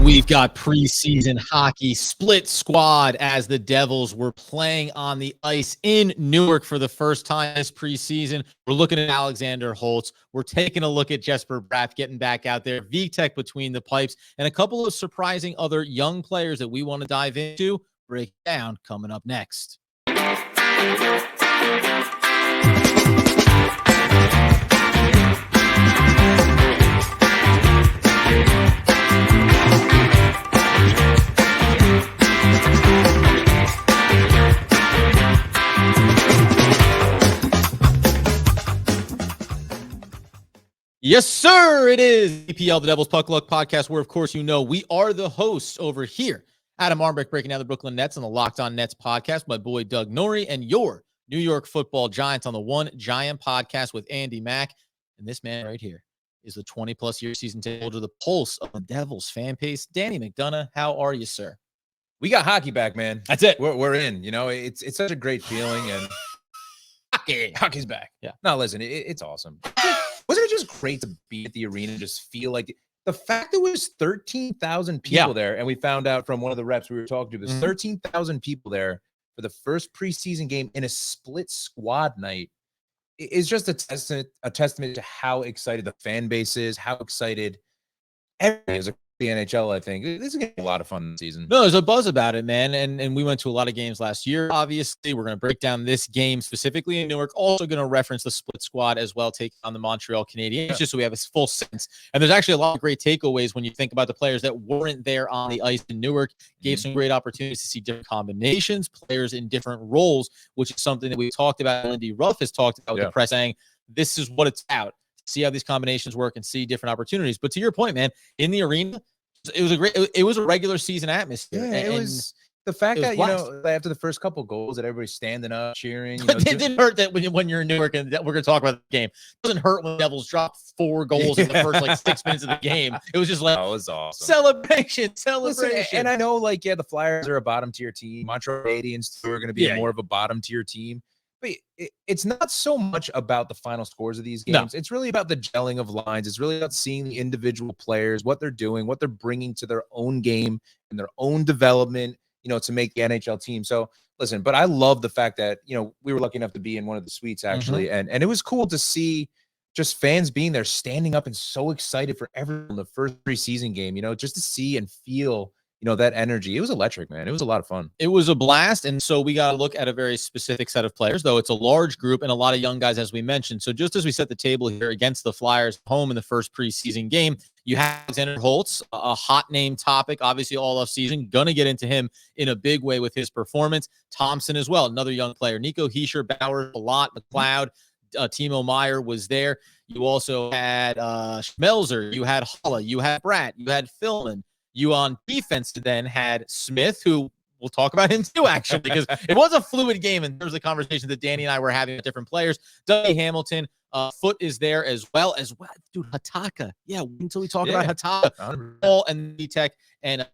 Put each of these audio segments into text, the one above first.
We've got preseason hockey split squad as the Devils were playing on the ice in Newark for the first time this preseason. We're looking at Alexander Holtz. We're taking a look at Jesper Bratt getting back out there, VTech between the pipes, and a couple of surprising other young players that we want to dive into. Break down coming up next. Yes, sir. It is EPL, the Devils Puck Luck Podcast, where, of course, you know we are the hosts over here. Adam Armbrecht breaking down the Brooklyn Nets on the Locked On Nets podcast. My boy Doug Norrie and your New York Football Giants on the One Giant podcast with Andy Mack. And this man right here is the 20-plus year season ticket holder, the pulse of the Devils fan base. Danny McDonough, how are you, sir? We got hockey back, man. That's it. We're in. You know, it's such a great feeling, and hockey's back. Yeah. No, listen, it's awesome. Wasn't it just great to be at the arena and just feel like the fact there was 13,000 people there, and we found out from one of the reps we were talking to, there's 13,000 people there for the first preseason game in a split squad night is just a testament to how excited the fan base is, how excited everything is. The NHL, I think this is gonna be a lot of fun this season. No, there's a buzz about it, man. And we went to a lot of games last year. Obviously, we're going to break down this game specifically in Newark. Also going to reference the split squad as well, taking on the Montreal Canadiens, just so we have a full sense. And there's actually a lot of great takeaways when you think about the players that weren't there on the ice in Newark. Gave some great opportunities to see different combinations, players in different roles, which is something that we talked about. Lindy Ruff has talked about with the press, saying this is what it's about. See how these combinations work and see different opportunities. But to your point, man, in the arena, it was a regular season atmosphere. Yeah, it was the fact that, you know, after the first couple of goals that everybody's standing up, cheering. You know, it didn't hurt that when you're in Newark, and we're going to talk about the game. It doesn't hurt when the Devils drop 4 goals in the first 6 minutes of the game. It was just like, that was awesome. Celebration. Listen, and I know, like, the Flyers are a bottom tier team. Montreal Canadiens are going to be more of a bottom tier team. But it's not so much about the final scores of these games. No. It's really about the gelling of lines. It's really about seeing the individual players, what they're doing, what they're bringing to their own game and their own development, you know, to make the NHL team. So listen, but I love the fact that, you know, we were lucky enough to be in one of the suites actually. And it was cool to see just fans being there, standing up and so excited for everyone in the first preseason game, you know, just to see and feel, you know, that energy. It was electric, man. It was a lot of fun. It was a blast. And so we got to look at a very specific set of players, though it's a large group and a lot of young guys, as we mentioned. So just as we set the table here against the Flyers home in the first preseason game, you have Alexander Holtz, a hot name topic, obviously all off season. Gonna get into him in a big way with his performance. Thompson as well, another young player. Nico Hischier, Bauer, Palat, McLeod, Timo Meyer was there. You also had Schmelzer, you had Holla, you had Bratt, you had Philman. You on defense then had Smith, who we'll talk about him too, actually, because it was a fluid game in terms of the conversation that Danny and I were having with different players. Dougie Hamilton, Foot is there as well. Dude, Hatakka. Yeah, until we talk about Hatakka. Paul and VTech and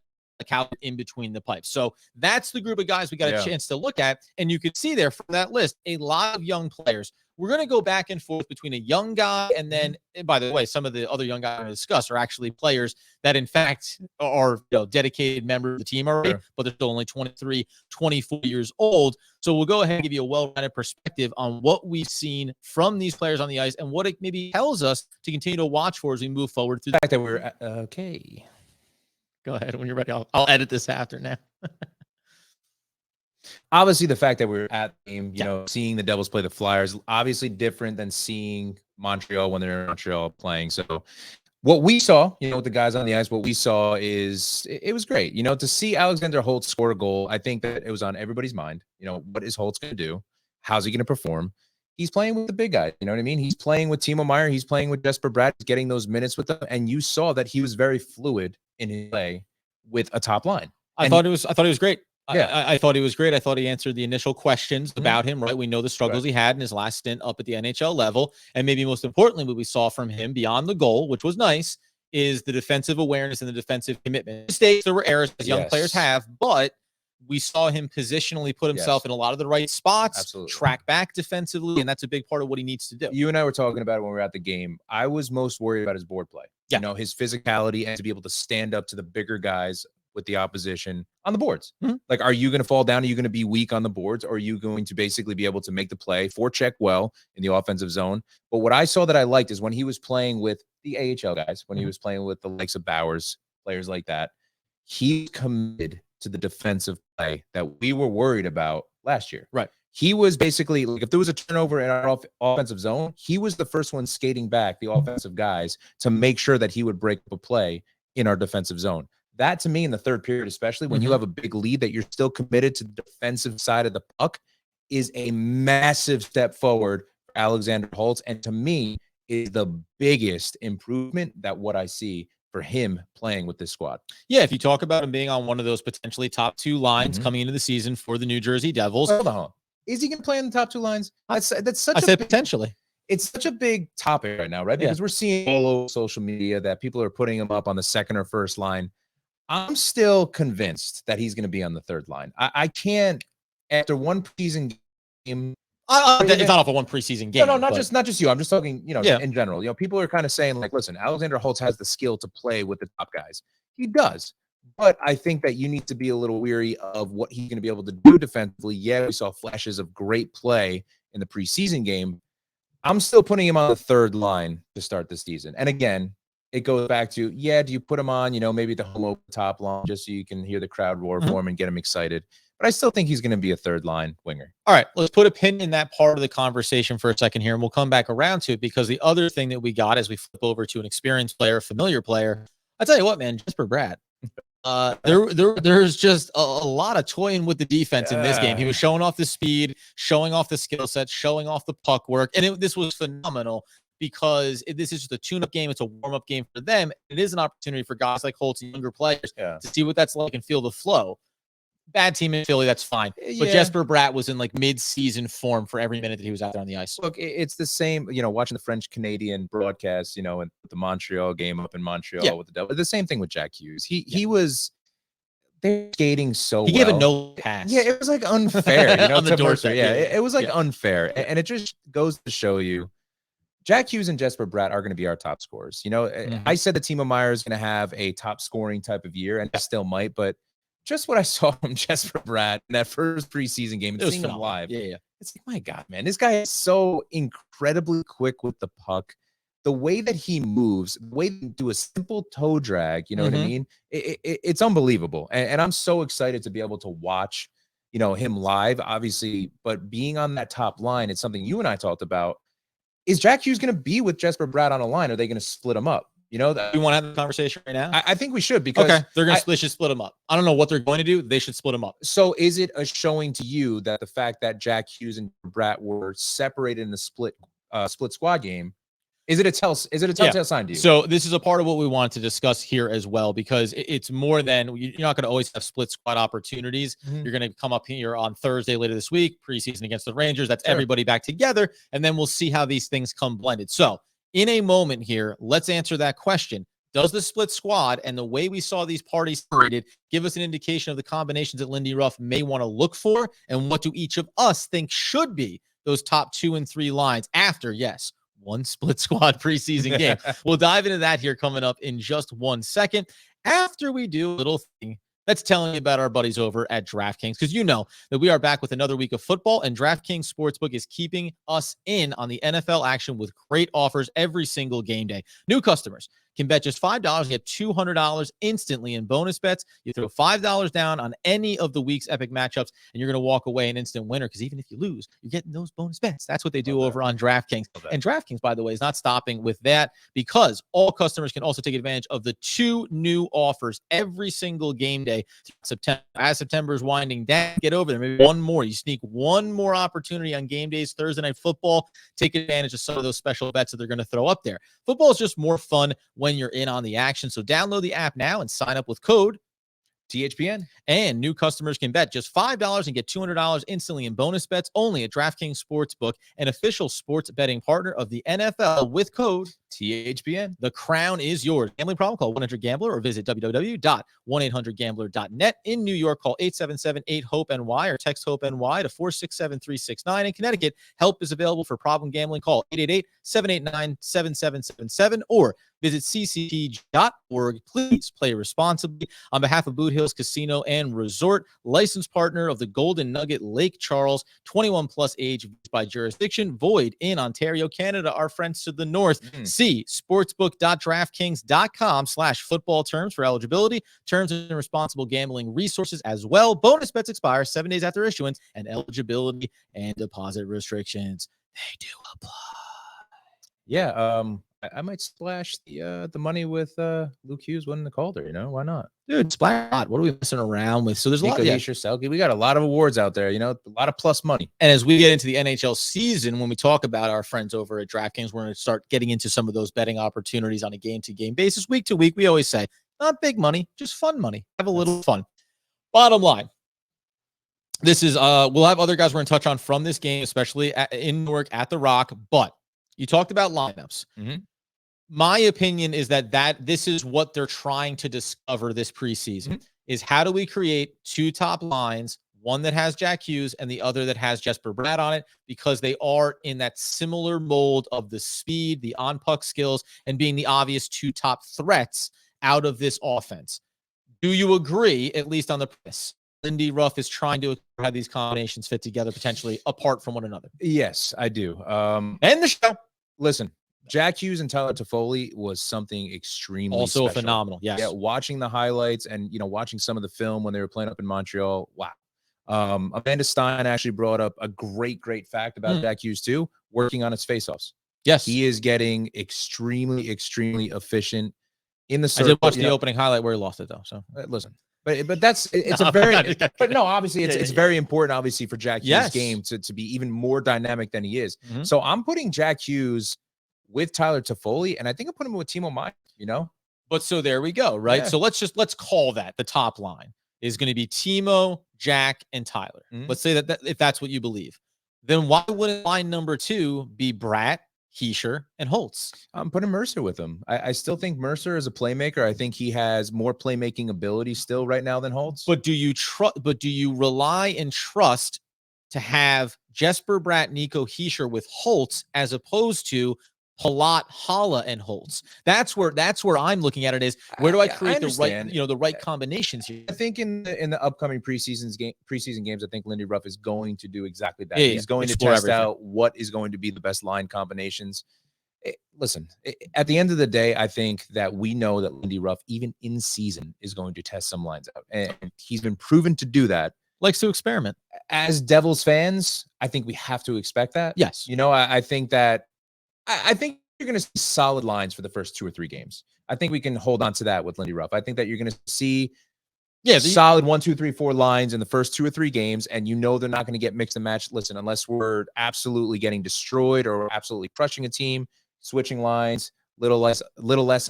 Cow in between the pipes. So that's the group of guys we got a chance to look at. And you could see there from that list, a lot of young players. We're going to go back and forth between a young guy and then, and by the way, some of the other young guys we're going to discuss are actually players that, in fact, are dedicated members of the team already, but they're still only 23, 24 years old. So we'll go ahead and give you a well-rounded perspective on what we've seen from these players on the ice and what it maybe tells us to continue to watch for as we move forward through the fact that we're okay. Go ahead when you're ready. I'll edit this after now. Obviously, the fact that we're at the game, you know, seeing the Devils play the Flyers, obviously different than seeing Montreal when they're in Montreal playing. So what we saw, you know, with the guys on the ice, what we saw is it was great. You know, to see Alexander Holtz score a goal, I think that it was on everybody's mind. You know, what is Holtz going to do? How's he going to perform? He's playing with the big guys. You know what I mean? He's playing with Timo Meyer. He's playing with Jesper Bratt. He's getting those minutes with them. And you saw that he was very fluid in his play with a top line. I thought he was great. Yeah, I thought he was great. I thought he answered the initial questions about him, right? We know the struggles he had in his last stint up at the NHL level. And maybe most importantly, what we saw from him beyond the goal, which was nice, is the defensive awareness and the defensive commitment. Mistakes, there were errors, as young players have, but we saw him positionally put himself in a lot of the right spots, track back defensively, and that's a big part of what he needs to do. You and I were talking about it when we were at the game. I was most worried about his board play. you know, his physicality and to be able to stand up to the bigger guys with the opposition on the boards. Like, are you going to fall down? Are you going to be weak on the boards? Or are you going to basically be able to make the play, forecheck well in the offensive zone? But what I saw that I liked is when he was playing with the AHL guys, when he was playing with the likes of Bowers, players like that, he committed to the defensive play that we were worried about last year. Right. He was basically, like, if there was a turnover in our offensive zone, he was the first one skating back the offensive guys to make sure that he would break up a play in our defensive zone. That, to me, in the third period, especially when you have a big lead, that you're still committed to the defensive side of the puck, is a massive step forward for Alexander Holtz. And to me, is the biggest improvement that what I see for him playing with this squad. Yeah, if you talk about him being on one of those potentially top 2 lines coming into the season for the New Jersey Devils. Hold on. Is he going to play in the top 2 lines? That's such I said potentially. It's such a big topic right now, right? Because we're seeing all over social media that people are putting him up on the second or first line. I'm still convinced that he's going to be on the third line. I can't, after one preseason game. It's not off of one preseason game. No, not just you. I'm just talking, you know, in general. You know, people are kind of saying, like, listen, Alexander Holtz has the skill to play with the top guys. He does. But I think that you need to be a little weary of what he's going to be able to do defensively. Yeah, we saw flashes of great play in the preseason game. I'm still putting him on the third line to start the season. And again, it goes back to, do you put him on, you know, maybe the whole top line just so you can hear the crowd roar for him and get him excited. But I still think he's going to be a third line winger. All right, let's put a pin in that part of the conversation for a second here, and we'll come back around to it, because the other thing that we got as we flip over to an experienced player, a familiar player, I tell you what, man, Jesper Bratt. There's just a lot of toying with the defense in this game. He was showing off the speed, showing off the skill set, showing off the puck work, and this was phenomenal, because this is just a tune-up game. It's a warm-up game for them. It is an opportunity for guys like Holtz and younger players to see what that's like and feel the flow. Bad team in Philly, that's fine. But Jesper Bratt was in like mid-season form for every minute that he was out there on the ice. Look, it's the same, you know, watching the French-Canadian broadcast, you know, and the Montreal game up in Montreal with the Devils. The same thing with Jack Hughes. He was, they're skating so he gave a no pass. Yeah, it was like unfair, you know, on the doorstep. It was like unfair. And it just goes to show you, Jack Hughes and Jesper Bratt are going to be our top scorers. You know, I said the Timo Meier is going to have a top scoring type of year, and I still might, but just what I saw from Jesper Bratt in that first preseason game and seeing him live. It's like, my God, man, this guy is so incredibly quick with the puck. The way that he moves, the way to do a simple toe drag, you know what I mean? It's unbelievable. And I'm so excited to be able to watch, you know, him live, obviously, but being on that top line, it's something you and I talked about. Is Jack Hughes going to be with Jesper Bratt on a line? Or are they going to split him up? You know, we want to have the conversation right now. I think we should, because they should split them up. I don't know what they're going to do. They should split them up. So is it a showing to you that the fact that Jack Hughes and Bratt were separated in the split squad game, is it a telltale sign to you? So this is a part of what we wanted to discuss here as well, because it's more than, you're not going to always have split squad opportunities. You're going to come up here on Thursday later this week, preseason against the Rangers. That's everybody back together, and then we'll see how these things come blended. So in a moment here, let's answer that question. Does the split squad and the way we saw these parties separated give us an indication of the combinations that Lindy Ruff may want to look for, and what do each of us think should be those top 2 and 3 lines after, one split squad preseason game? We'll dive into that here coming up in just 1 second, after we do a little thing that's telling you about our buddies over at DraftKings, because you know that we are back with another week of football, and DraftKings Sportsbook is keeping us in on the NFL action with great offers every single game day. New customers can bet just $5 and get $200 instantly in bonus bets. You throw $5 down on any of the week's epic matchups, and you're going to walk away an instant winner, because even if you lose, you're getting those bonus bets. That's what they do over on DraftKings. And DraftKings, by the way, is not stopping with that, because all customers can also take advantage of the 2 new offers every single game day. September, as September is winding down, get over there. Maybe one more. You sneak one more opportunity on game days, Thursday Night Football. Take advantage of some of those special bets that they're going to throw up there. Football is just more fun when you're in on the action. So download the app now and sign up with code THPN. And new customers can bet just $5 and get $200 instantly in bonus bets only at DraftKings Sportsbook, an official sports betting partner of the NFL, with code THPN. The crown is yours. Gambling problem? Call 1-800-GAMBLER or visit www.1800gambler.net. In New York, call 877-8-HOPE-NY or text HOPE-NY to 467-369. In Connecticut, help is available for problem gambling. Call 888-789-7777 or Visit ccpg.org. Please play responsibly. On behalf of Boot Hills Casino and Resort, licensed partner of the Golden Nugget Lake Charles, 21 plus age by jurisdiction, void in Ontario, Canada. Our friends to the north. See sportsbook.draftkings.com/football terms for eligibility, terms and responsible gambling resources as well. Bonus bets expire 7 days after issuance, and eligibility and deposit restrictions, they do apply. Yeah, I might splash the money with Luke Hughes winning the Calder. You know, why not? Dude, splash. What are we messing around with? So there's a lot. We got a lot of awards out there. You know, a lot of plus money. And as we get into the NHL season, when we talk about our friends over at DraftKings, we're going to start getting into some of those betting opportunities on a game-to-game basis, week to week. We always say, not big money, just fun money. Have a little fun. Bottom line. This is we'll have other guys we're going to touch on from this game, especially in Newark at the Rock. But you talked about lineups. My opinion is that this is what they're trying to discover this preseason is how do we create two top lines, one that has Jack Hughes and the other that has Jesper Bratt on it, because they are in that similar mold of the speed, the on-puck skills, and being the obvious two top threats out of this offense. Do you agree, at least on the premise, Lindy Ruff is trying to have these combinations fit together potentially apart from one another? Yes, I do. And the show. Listen, Jack Hughes and Tyler Toffoli was something extremely also special. Phenomenal. Yes. Yeah, watching the highlights and watching some of the film when they were playing up in Montreal. Wow. Amanda Stein actually brought up a great fact about Jack Hughes too, working on his faceoffs. Yes, he is getting extremely efficient in the circle. I did watch the opening highlight where he lost it though. So listen. But that's it's a very but no, obviously it's very important obviously for Jack Hughes' game to be even more dynamic than he is. So I'm putting Jack Hughes with Tyler Toffoli, and I think I'm putting him with Timo Meier, But so there we go, right? Yeah. So let's call that the top line is going to be Timo, Jack, and Tyler. Let's say that if that's what you believe, then why wouldn't line number 2 be Bratt, Hischier, and Holtz? I'm putting Mercer with him. I still think Mercer is a playmaker. I think he has more playmaking ability still right now than Holtz. But do you rely and trust to have Jesper Bratt, Nico Hischier with Holtz as opposed to Palat, Hala, and Holtz? That's where I'm looking at it is where do I create the right combinations here? I think in the upcoming preseason games, I think Lindy Ruff is going to do exactly that. He's going to test out what is going to be the best line combinations. Listen, at the end of the day, I think that we know that Lindy Ruff, even in season, is going to test some lines out, and he's been proven to do that. Likes to experiment. As Devils fans, I think we have to expect that. Yes, I think that. I think you're going to see solid lines for the first 2 or 3 games. I think we can hold on to that with Lindy Ruff. I think that you're going to see solid 1, 2, 3, 4 lines in the first 2 or 3 games, and they're not going to get mixed and matched. Listen, unless we're absolutely getting destroyed or absolutely crushing a team, switching lines, little less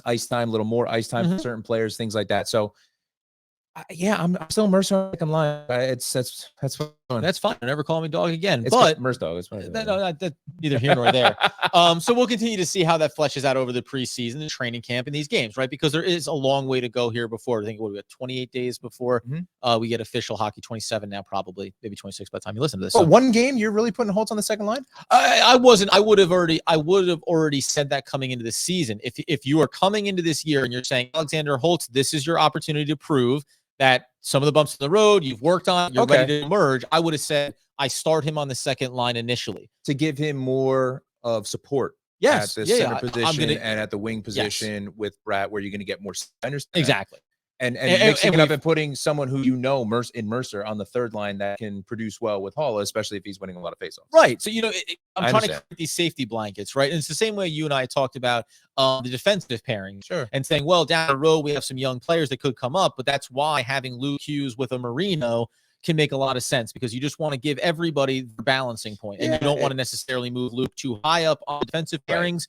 ice time, little more ice time for certain players, things like that. So, I'm still Mercer. I'm lying. That's fine. That's fine. Never call me dog again. It's but Mercer dog. It's fine. Neither here nor there. So we'll continue to see how that fleshes out over the preseason, the training camp, and these games, right? Because there is a long way to go here before. I think we got 28 days before we get official hockey. 27 now, probably maybe 26 by the time you listen to this. So one game, you're really putting Holtz on the second line? I wasn't. I would have already said that coming into the season. If you are coming into this year and you're saying Alexander Holtz, this is your opportunity to prove that some of the bumps in the road you've worked on, you're ready to emerge, I would have said I start him on the second line initially to give him more of support. At the center position and at the wing position with Bratt, where you're going to get more centers. Exactly. And mixing it up and putting someone who in Mercer on the third line that can produce well with Hall, especially if he's winning a lot of faceoffs. Right. So, I'm trying to create these safety blankets, right? And it's the same way you and I talked about the defensive pairing. Sure. And saying, well, down the road, we have some young players that could come up, but that's why having Luke Hughes with a Marino can make a lot of sense, because you just want to give everybody the balancing point, and you don't want to necessarily move Luke too high up on defensive pairings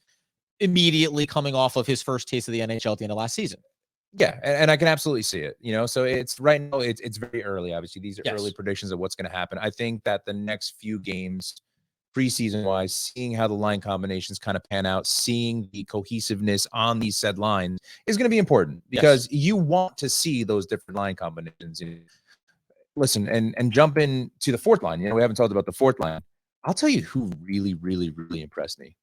immediately coming off of his first taste of the NHL at the end of last season. Yeah, and I can absolutely see it. So it's right now it's very early. Obviously, these are early predictions of what's going to happen. I think that the next few games, preseason wise, seeing how the line combinations kind of pan out, seeing the cohesiveness on these said lines is going to be important, because you want to see those different line combinations. Listen, and jump into the fourth line. We haven't talked about the fourth line. I'll tell you who really, really, really impressed me.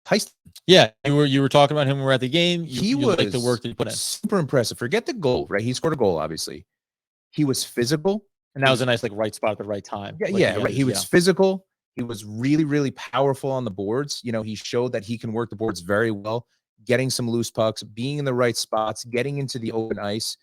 Tyce. Yeah, you were talking about him when we were at the game. He was like the work that he put in. Super impressive. Forget the goal, right? He scored a goal, obviously. He was physical. And that was a nice, like, right spot at the right time. Yeah, like yeah, right. He was physical. He was really, really powerful on the boards. You know, he showed that he can work the boards very well, getting some loose pucks, being in the right spots, getting into the open ice.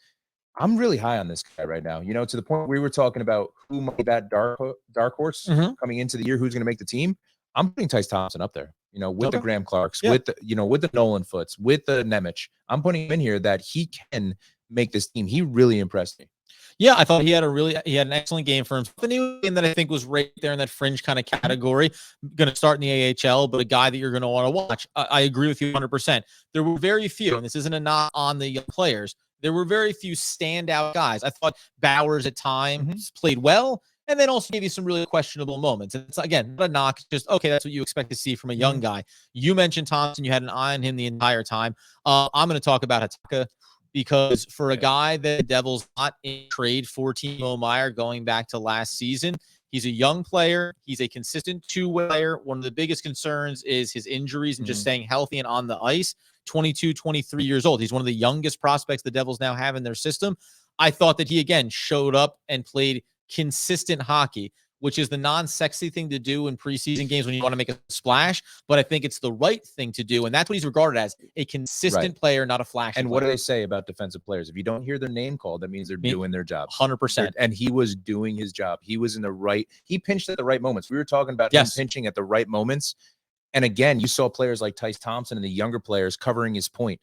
I'm really high on this guy right now. You know, to the point we were talking about who might be that dark horse coming into the year, who's going to make the team. I'm putting Tyce Thompson up there. You know, with the Graham Clarks, with the, you know, with the Nolan Foots, with the Nemec. I'm putting him in here that he can make this team. He really impressed me. Yeah, I thought he had an excellent game for him. The new game that I think was right there in that fringe kind of category, going to start in the AHL, but a guy that you're going to want to watch. I agree with you 100%. There were very few, and this isn't a knock on the young players. There were very few standout guys. I thought Bowers at times played well, and then also gave you some really questionable moments. And it's, again, not a knock, just, okay, that's what you expect to see from a young guy. You mentioned Thompson. You had an eye on him the entire time. I'm going to talk about Hatakka, because for a guy that the Devils not in trade for Timo Meier going back to last season, he's a young player. He's a consistent two-way player. One of the biggest concerns is his injuries and just staying healthy and on the ice. 22, 23 years old. He's one of the youngest prospects the Devils now have in their system. I thought that he, again, showed up and played consistent hockey, which is the non-sexy thing to do in preseason games when you want to make a splash, but I think it's the right thing to do, and that's what he's regarded as, a consistent player, not a flash. And what do they say about defensive players? If you don't hear their name called, that means they're doing their job. 100%. And he was doing his job. He was in the right, he pinched at the right moments. We were talking about him pinching at the right moments. And again, you saw players like Tyce Thompson and the younger players covering his point.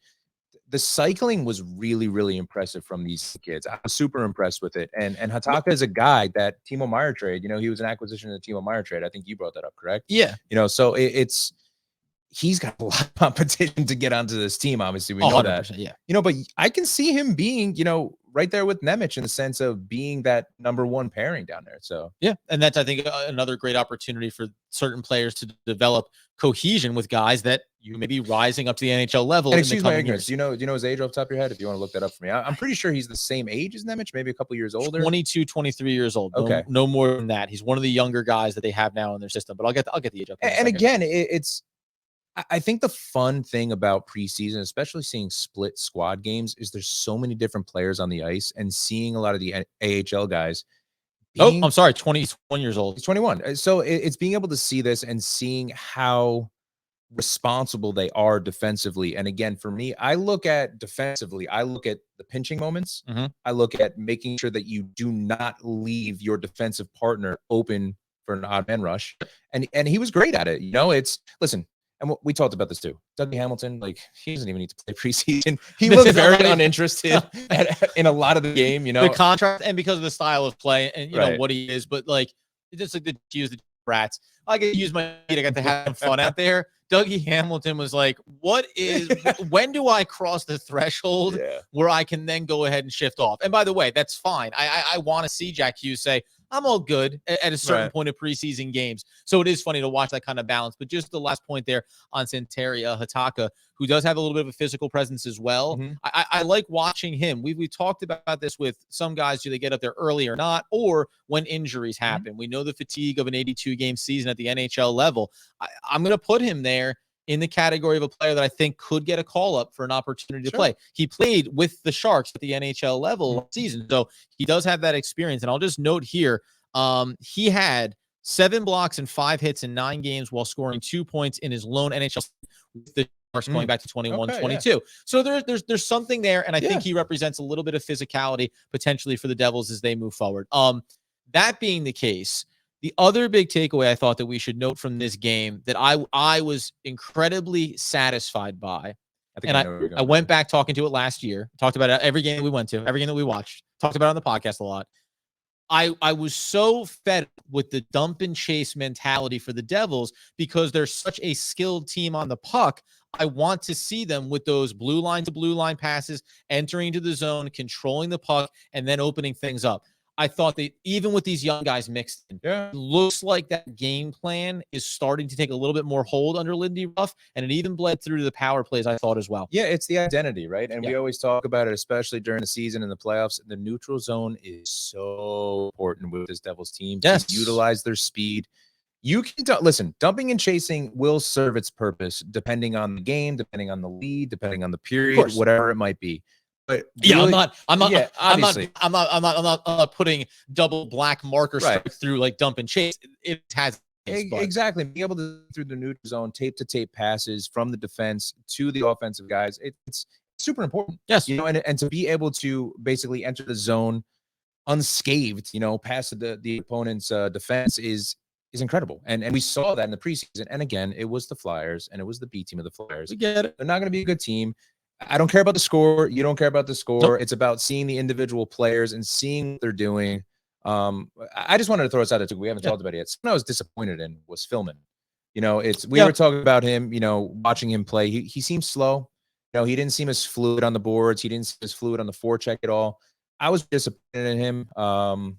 The cycling was really, really impressive from these kids. I was super impressed with it. And Hatakka is a guy that Timo Meier trade, you know, he was an acquisition of the Timo Meier trade. I think you brought that up, correct? Yeah. You know, so he's got a lot of competition to get onto this team. Obviously, we know that. Yeah. You know, but I can see him being, you know, right there with Nemec in the sense of being that #1 pairing down there. So yeah, and that's, I think, another great opportunity for certain players to develop cohesion with guys that you may be rising up to the NHL level. And excuse my ignorance, do you know his age off the top of your head? If you want to look that up for me, I'm pretty sure he's the same age as Nemec, maybe a couple years older. 22, 23 years old. Okay, no more than that. He's one of the younger guys that they have now in their system. But I'll get the age up. And again, I think the fun thing about preseason, especially seeing split squad games, is there's so many different players on the ice and seeing a lot of the AHL guys. I'm sorry, 21 years old. He's 21. So it's being able to see this and seeing how responsible they are defensively. And again, for me, I look at defensively, I look at the pinching moments. I look at making sure that you do not leave your defensive partner open for an odd man rush. And he was great at it. You know, listen, and we talked about this too. Dougie Hamilton, like, he doesn't even need to play preseason. He looks very uninterested in a lot of the game, you know. The contract, and because of the style of play and, you know, what he is. But, like, it's just like to use the Brats. I get to use my feet. I got to have some fun out there. Dougie Hamilton was like, when do I cross the threshold where I can then go ahead and shift off? And by the way, that's fine. I want to see Jack Hughes say, I'm all good at a certain point of preseason games. So it is funny to watch that kind of balance. But just the last point there on Santeri, Hatakka, who does have a little bit of a physical presence as well. I like watching him. We talked about this with some guys. Do they get up there early or not? Or when injuries happen? We know the fatigue of an 82-game season at the NHL level. I'm going to put him there in the category of a player that I think could get a call up for an opportunity to play. He played with the Sharks at the NHL level last season, so he does have that experience. And I'll just note here, he had 7 blocks and 5 hits in 9 games while scoring 2 points in his lone NHL with the Sharks going back to 21-22. So there's something there, and I think he represents a little bit of physicality potentially for the Devils as they move forward. That being the case, the other big takeaway I thought that we should note from this game that I was incredibly satisfied by, I went back talking to it last year, talked about it every game that we went to, every game that we watched, talked about it on the podcast a lot. I was so fed with the dump and chase mentality for the Devils because they're such a skilled team on the puck. I want to see them with those blue line to blue line passes, entering into the zone, controlling the puck, and then opening things up. I thought that even with these young guys mixed in, it looks like that game plan is starting to take a little bit more hold under Lindy Ruff, and it even bled through to the power plays, I thought, as well. Yeah, it's the identity, right? And we always talk about it, especially during the season and the playoffs. The neutral zone is so important with this Devils team to utilize their speed. You can listen, dumping and chasing will serve its purpose depending on the game, depending on the lead, depending on the period, whatever it might be. But yeah, really, yeah, obviously. I'm not putting double black marker strikes through like dump and chase. It has exactly being able to through the neutral zone, tape to tape passes from the defense to the offensive guys. It's super important. Yes, you know, and to be able to basically enter the zone unscathed, you know, past the opponent's defense is incredible. And we saw that in the preseason. And again, it was the Flyers and it was the B team of the Flyers. We get it. They're not going to be a good team. I don't care about the score. You don't care about the score. Nope. It's about seeing the individual players and seeing what they're doing. I just wanted to throw us out there too. We haven't talked about it yet. Something I was disappointed in was filming. You know, we were talking about him, you know, watching him play. He seemed slow. You know, he didn't seem as fluid on the boards. He didn't seem as fluid on the forecheck at all. I was disappointed in him.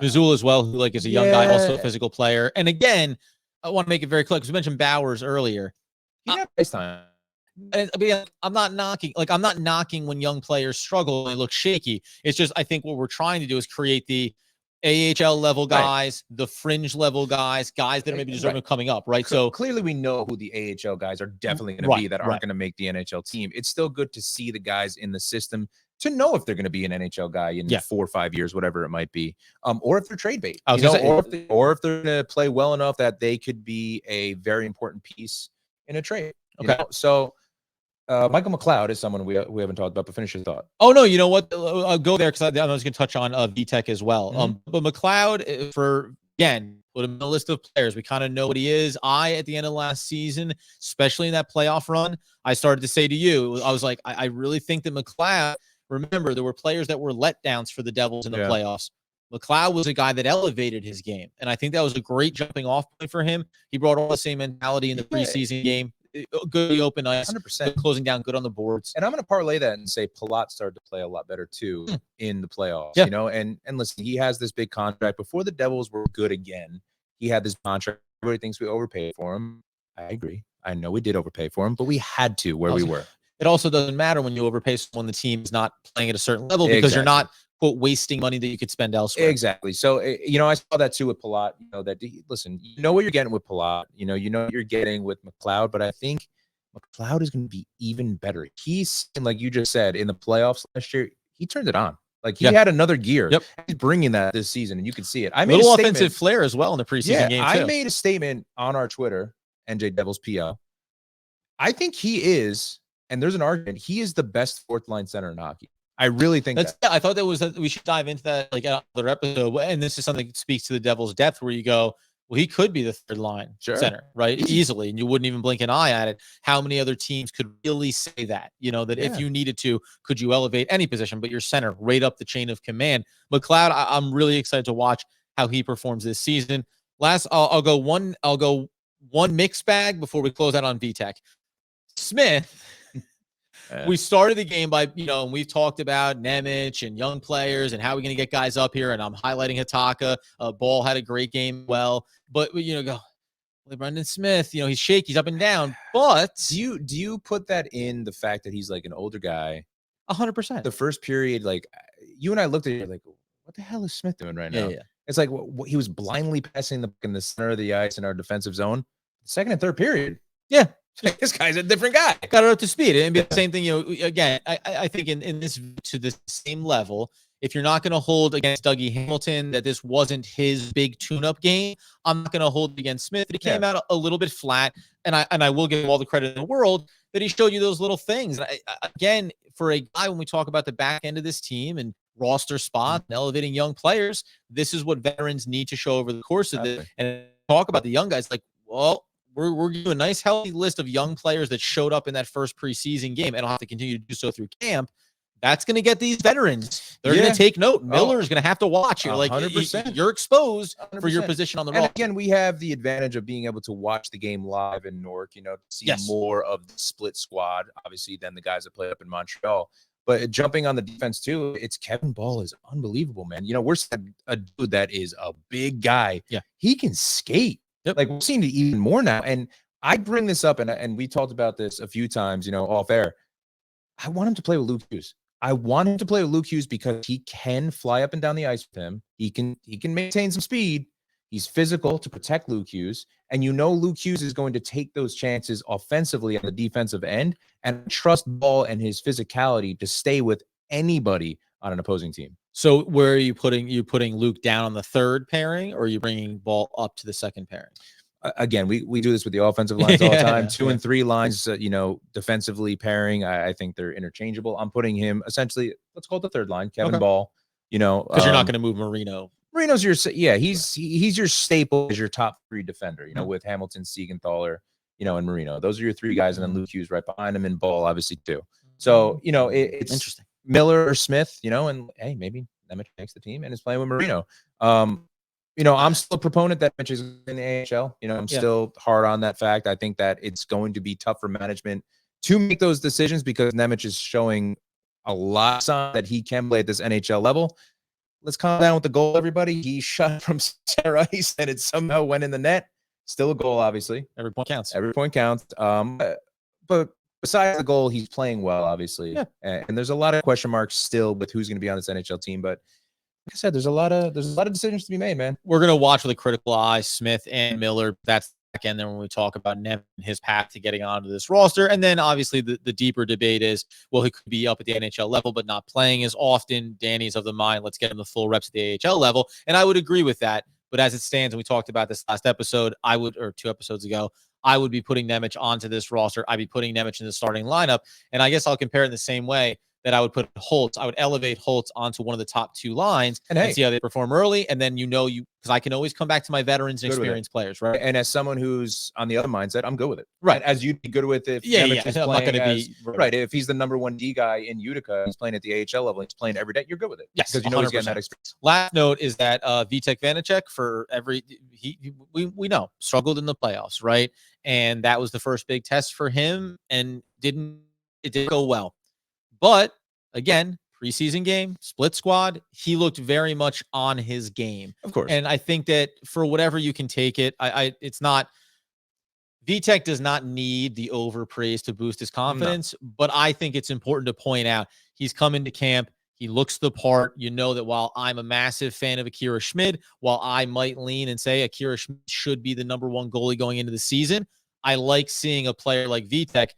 Missoula as well, who like is a young guy, also a physical player. And again, I want to make it very clear because we mentioned Bowers earlier. He had ice time. And I mean, I'm not knocking when young players struggle and they look shaky. It's just I think what we're trying to do is create the AHL level guys, the fringe level guys that are maybe deserving of coming up, right? So clearly we know who the AHL guys are definitely going to be that aren't going to make the NHL team. It's still good to see the guys in the system to know if they're going to be an NHL guy in 4 or 5 years, whatever it might be, or if they're trade bait, you know, or if they're going to play well enough that they could be a very important piece in a trade. Okay, so Michael McLeod is someone we haven't talked about, but finish your thought. Oh no, you know what? I'll go there because I was going to touch on VTech as well. But McLeod, for again, put him in the list of players. We kind of know what he is. At the end of last season, especially in that playoff run, I started to say to you, I was like, I really think that McLeod. Remember, there were players that were letdowns for the Devils in the playoffs. McLeod was a guy that elevated his game, and I think that was a great jumping off point for him. He brought all the same mentality in the preseason game. Good open ice, 100%, closing down good on the boards. And I'm going to parlay that and say Palat started to play a lot better too in the playoffs. You know, and listen, he has this big contract. Before the Devils were good again, he had this contract. Everybody thinks we overpaid for him. I agree. I know we did overpay for him, but we had to where we were. It also doesn't matter when you overpay someone the team is not playing at a certain level because you're not, quote, wasting money that you could spend elsewhere. Exactly. So, you know, I saw that too with Palat. You know, that listen, you know what you're getting with Palat. You know what you're getting with McLeod, but I think McLeod is going to be even better. He's, like you just said, in the playoffs last year, he turned it on. Like he had another gear. He's bringing that this season, and you can see it. I made a offensive flair as well in the preseason game. I made a statement on our Twitter, NJ Devils PL. I think he is, and there's an argument, he is the best fourth line center in hockey. I really think that. I thought we should dive into that like another episode. And this is something that speaks to the Devils' depth where you go, well, he could be the third line center, right? Easily. And you wouldn't even blink an eye at it. How many other teams could really say that? You know, that if you needed to, could you elevate any position, but your center right up the chain of command? McLeod, I'm really excited to watch how he performs this season. I'll go one mixed bag before we close out on VTech. Smith. We started the game by, you know, and we've talked about Nemec and young players and how we're going to get guys up here. And I'm highlighting Hatakka. Ball had a great game. Well, but, you know, Brendan Smith, you know, he's shaky, he's up and down. But do you put that in the fact that he's like an older guy? 100%. The first period, like you and I looked at it like, what the hell is Smith doing right now? It's like he was blindly passing in the center of the ice in our defensive zone. Second and third period. This guy's a different guy. Got it up to speed. And be the same thing, you know, again, I think in this to the same level, if you're not going to hold against Dougie Hamilton that this wasn't his big tune-up game, I'm not going to hold against Smith. He came out a little bit flat, and I will give him all the credit in the world that he showed you those little things. And again, for a guy, when we talk about the back end of this team and roster spot and elevating young players, this is what veterans need to show over the course of it. And talk about the young guys like, well, we're giving you a nice, healthy list of young players that showed up in that first preseason game, and I'll have to continue to do so through camp. That's going to get these veterans. They're going to take note. Miller is going to have to watch. You're like, 100%. You're exposed 100%. For your position on the roster. And again, we have the advantage of being able to watch the game live in Newark, you know, to see more of the split squad, obviously, than the guys that play up in Montreal. But jumping on the defense, too, it's Kevin Ball is unbelievable, man. You know, we're a dude that is a big guy. He can skate. Like, we're seeing it even more now. And I bring this up, and we talked about this a few times, you know, off air. I want him to play with Luke Hughes. I want him to play with Luke Hughes because he can fly up and down the ice with him. He can maintain some speed. He's physical to protect Luke Hughes. And you know Luke Hughes is going to take those chances offensively on the defensive end and trust Ball and his physicality to stay with anybody on an opposing team. So where are you putting Luke down on the third pairing, or are you bringing Ball up to the second pairing? Again, we do this with the offensive lines all the time. 2 and 3 lines, defensively pairing. I think they're interchangeable. I'm putting him essentially, let's call it the third line, Kevin Ball, because you're not going to move Marino. Marino's he's your staple as your top 3 defender, with Hamilton, Siegenthaler, and Marino. Those are your 3 guys, and then Luke Hughes right behind him, and Ball obviously too. So, it's interesting. Miller or Smith, and hey, maybe Nemec makes the team and is playing with Marino. I'm still a proponent that Nemec is in the AHL. I'm still hard on that fact. I think that it's going to be tough for management to make those decisions because Nemec is showing a lot of signs that he can play at this NHL level. Let's calm down with the goal, everybody. He shot from center ice, and it somehow went in the net. Still a goal, obviously. Every point counts. Every point counts. But besides the goal, he's playing well, obviously. Yeah. And there's a lot of question marks still with who's going to be on this NHL team. But like I said, there's a lot of decisions to be made, man. We're gonna watch with a critical eye Smith and Miller. That's back end there when we talk about Nevin and his path to getting onto this roster. And then obviously the deeper debate is, well, he could be up at the NHL level, but not playing as often. Danny's of the mind, let's get him the full reps at the AHL level. And I would agree with that. But as it stands, and we talked about this last episode, or 2 episodes ago, I would be putting Nemec onto this roster. I'd be putting Nemec in the starting lineup. And I guess I'll compare it in the same way that I would put Holtz. I would elevate Holtz onto one of the top 2 lines and see how they perform early. And then, because I can always come back to my veterans and experienced players, right? And as someone who's on the other mindset, I'm good with it. Right. As you'd be good with if Nemec is playing, I'm not going to be right. If he's the number 1 D guy in Utica, he's playing at the AHL level, he's playing every day, you're good with it. Yes, because he's getting that experience. Last note is that Vitek Vanacek we know struggled in the playoffs, right? And that was the first big test for him, and it didn't go well. But again, preseason game, split squad, he looked very much on his game. Of course. And I think that for whatever you can take it, it's not, Vitek does not need the overpraise to boost his confidence, but I think it's important to point out he's come into camp. He looks the part. That while I'm a massive fan of Akira Schmid, while I might lean and say Akira Schmid should be the number 1 goalie going into the season, I like seeing a player like Vitek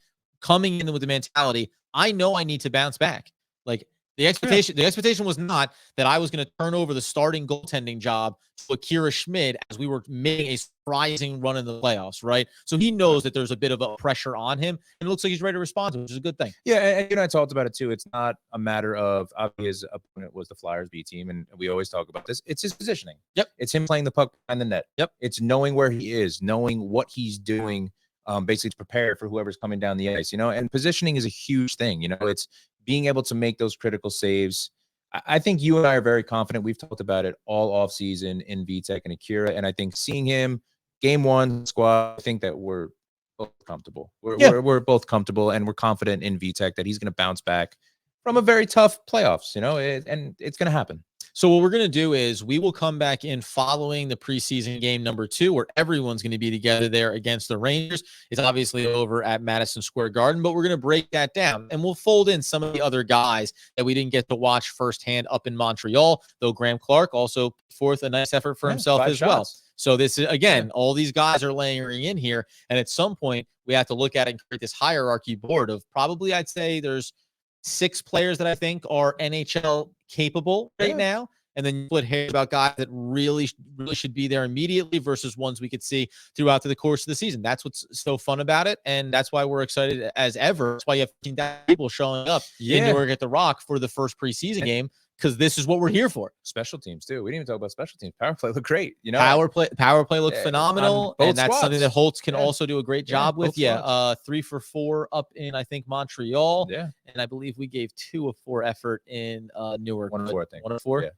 coming in with the mentality, I know I need to bounce back. Like the expectation was not that I was going to turn over the starting goaltending job to Akira Schmid as we were making a surprising run in the playoffs, right? So he knows that there's a bit of a pressure on him, and it looks like he's ready to respond, which is a good thing. Yeah, and I talked about it too. It's not a matter of obviously his opponent was the Flyers B team, and we always talk about this. It's his positioning. Yep. It's him playing the puck behind the net. Yep. It's knowing where he is, knowing what he's doing, basically to prepare for whoever's coming down the ice, and positioning is a huge thing. It's being able to make those critical saves. I think you and I are very confident. We've talked about it all off season in Vitek and Akira. And I think seeing him game 1 squad, I think that we're both comfortable. We're both comfortable, and we're confident in Vitek that he's going to bounce back from a very tough playoffs, and it's going to happen. So what we're going to do is we will come back in following the preseason game number 2, where everyone's going to be together there against the Rangers. It's obviously over at Madison Square Garden, but we're going to break that down, and we'll fold in some of the other guys that we didn't get to watch firsthand up in Montreal, though Graham Clark also put forth a nice effort for himself as well. So this is, again, all these guys are layering in here, and at some point we have to look at it and create this hierarchy board of probably, I'd say there's 6 players that I think are NHL capable right now. And then you split hairs about guys that really should be there immediately versus ones we could see throughout the course of the season. That's what's so fun about it. And that's why we're excited as ever. That's why you have people showing up in Newark at the Rock for the first preseason game, because this is what we're here for. Special teams too. We didn't even talk about special teams. Power play looked great. Power play looked phenomenal, and that's something that Holtz can also do a great job with. 3 for 4 up in, I think, Montreal. Yeah, and I believe we gave 2 of 4 effort in Newark. 1 of 4, I think. 1 of 4. Yeah.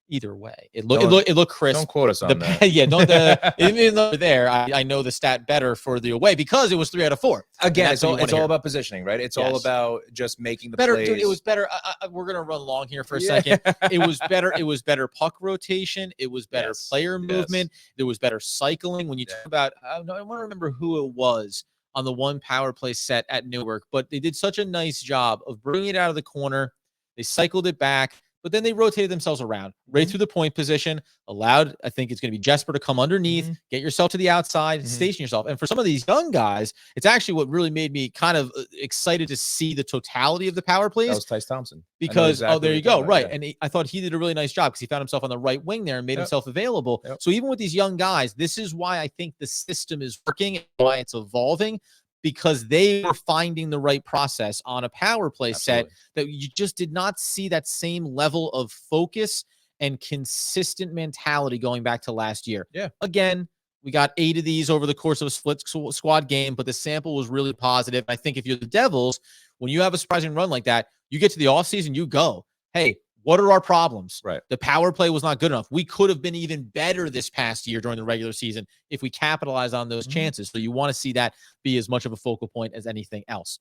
Either way, it looked crisp. Don't quote us on that. Yeah, don't. Even though there, I know the stat better for the away because it was 3 out of 4. Again, it's all about positioning, right? It's all about just making the better. plays. Dude, it was better. We're gonna run long here for a second. It was better. It was better puck rotation. It was better player movement. There was better cycling. When you talk about, I want to remember who it was on the one power play set at Newark, but they did such a nice job of bringing it out of the corner. They cycled it back. but then they rotated themselves around right through the point position, allowed, I think it's going to be Jesper to come underneath, get yourself to the outside, station yourself. And for some of these young guys, it's actually what really made me kind of excited to see the totality of the power plays. That was Tyce Thompson. Because, there you go. Right. Yeah. And I thought he did a really nice job because he found himself on the right wing there and made himself available. So even with these young guys, this is why I think the system is working and why it's evolving, because they were finding the right process on a power play set that you just did not see that same level of focus and consistent mentality going back to last year. Yeah. Again, we got 8 of these over the course of a split squad game, but the sample was really positive. I think if you're the Devils, when you have a surprising run like that, you get to the offseason, you go, hey, what are our problems? Right. The power play was not good enough. We could have been even better this past year during the regular season if we capitalize on those chances. So you want to see that be as much of a focal point as anything else.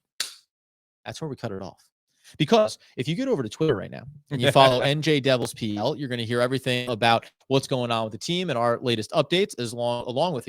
That's where we cut it off. Because if you get over to Twitter right now and you follow NJ Devils PL, you're going to hear everything about what's going on with the team and our latest updates, along with,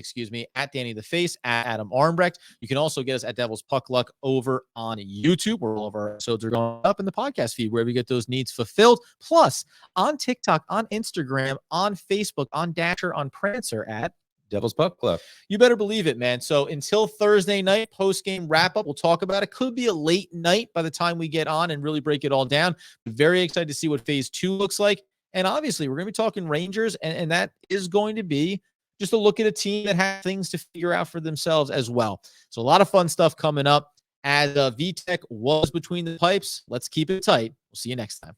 at Danny the Face, at Adam Armbrecht. You can also get us at Devils Puck Luck over on YouTube, where all of our episodes are going up in the podcast feed, where we get those needs fulfilled. Plus, on TikTok, on Instagram, on Facebook, on Dasher, on Prancer, at Devils Puck Club. You better believe it, man. So until Thursday night, post-game wrap-up, we'll talk about it. Could be a late night by the time we get on and really break it all down. Very excited to see what phase 2 looks like. And obviously, we're going to be talking Rangers, and that is going to be just a look at a team that has things to figure out for themselves as well. So a lot of fun stuff coming up as VTech was between the pipes. Let's keep it tight. We'll see you next time.